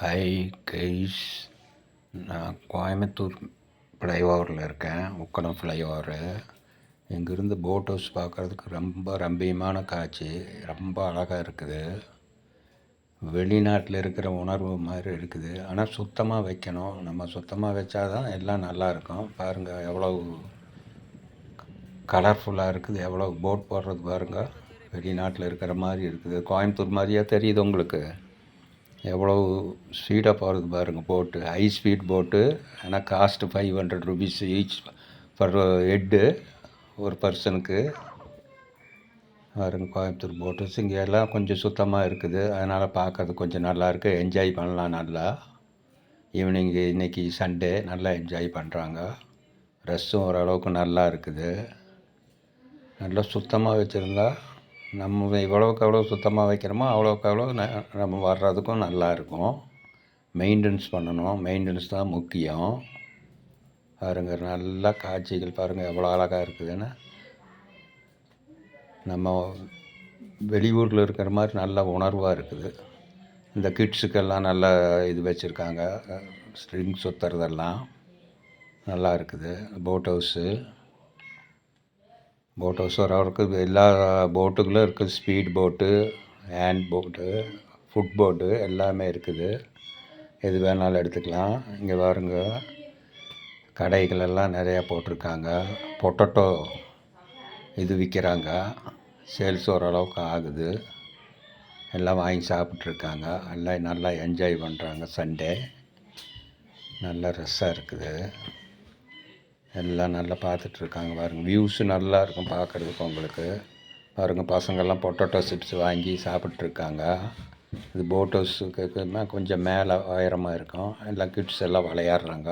Hi guys, நான் கோயம்புத்தூர் ஃப்ளைஓவரில் இருக்கேன். உக்கடம் ஃப்ளைஓவரு. இங்கேருந்து போட் ஹவுஸ் பார்க்குறதுக்கு ரொம்ப ரம்மியமான காட்சி. ரொம்ப அழகாக இருக்குது. வெளிநாட்டில் இருக்கிற உணர்வு மாதிரி இருக்குது. ஆனால் சுத்தமாக வைக்கணும். நம்ம சுத்தமாக வச்சா தான் எல்லாம் நல்லாயிருக்கும். பாருங்கள் எவ்வளோ கலர்ஃபுல்லாக இருக்குது. எவ்வளோ போட் போடுறது பாருங்கள். வெளிநாட்டில் இருக்கிற மாதிரி இருக்குது. கோயம்புத்தூர் மாதிரியே தெரியுது உங்களுக்கு. எவ்வளோ ஸ்பீடாக போகிறது பாருங்கள் போட்டு. ஹை ஸ்பீட் போட்டு. ஆனால் cost 500 rupees each per head ஒரு பர்சனுக்கு. பாருங்க கோயம்புத்தூர் போட்டு. இங்கே எல்லாம் கொஞ்சம் சுத்தமாக இருக்குது. அதனால் பார்க்கறது கொஞ்சம் நல்லாயிருக்கு. என்ஜாய் பண்ணலாம் நல்லா. ஈவினிங் இன்றைக்கி சண்டே நல்லா என்ஜாய் பண்ணுறாங்க. ரஷ்ஷும் ஓரளவுக்கு நல்லா இருக்குது. நல்லா சுத்தமாக வச்சுருந்தா நம்ம எவ்வளோக்கு எவ்வளோ சுத்தமாக வைக்கிறோமோ அவ்வளோக்கு எவ்வளோ நம்ம வர்றதுக்கும் நல்லாயிருக்கும். மெயின்டெனன்ஸ் பண்ணணும். மெயின்டெனன்ஸ் தான் முக்கியம். பாருங்கள் நல்லா காட்சிகள் பாருங்கள் எவ்வளோ அழகாக இருக்குதுன்னு. நம்ம வெளியூரில் இருக்கிற மாதிரி நல்ல உணர்வாக இருக்குது. இந்த கிட்ஸுக்கெல்லாம் நல்ல இது வச்சுருக்காங்க. ஸ்ட்ரிங் சுற்றுறதெல்லாம் நல்லா இருக்குது. போட் ஹவுஸ் ஓரளவுக்கு எல்லா போட்டுகளும் இருக்குது. ஸ்பீட் போட்டு, ஹேண்ட் போட்டு, ஃபுட் போட்டு எல்லாமே இருக்குது. எது வேணாலும் எடுத்துக்கலாம். இங்கே பாருங்க கடைகளெல்லாம் நிறையா போட்டிருக்காங்க. பொட்டேட்டோ இது விற்கிறாங்க. சேல்ஸ் ஓரளவுக்கு ஆகுது. எல்லாம் வாங்கி சாப்பிட்ருக்காங்க. எல்லாம் நல்லா என்ஜாய் பண்ணுறாங்க. சண்டே நல்லா ரஷ்ஷாக இருக்குது. எல்லாம் நல்லா பார்த்துட்ருக்காங்க. பாருங்கள் வியூஸு நல்லா இருக்கும் பார்க்குறதுக்கு உங்களுக்கு. பாருங்கள் பசங்கள்லாம் பொட்டேட்டோ சிப்ஸ் வாங்கி சாப்பிட்ருக்காங்க. இது போட் ஹவுஸுக்கு கொஞ்சம் மேலே உயரமாக இருக்கும். எல்லாம் கிட்ஸ் எல்லாம் விளையாடுறாங்க.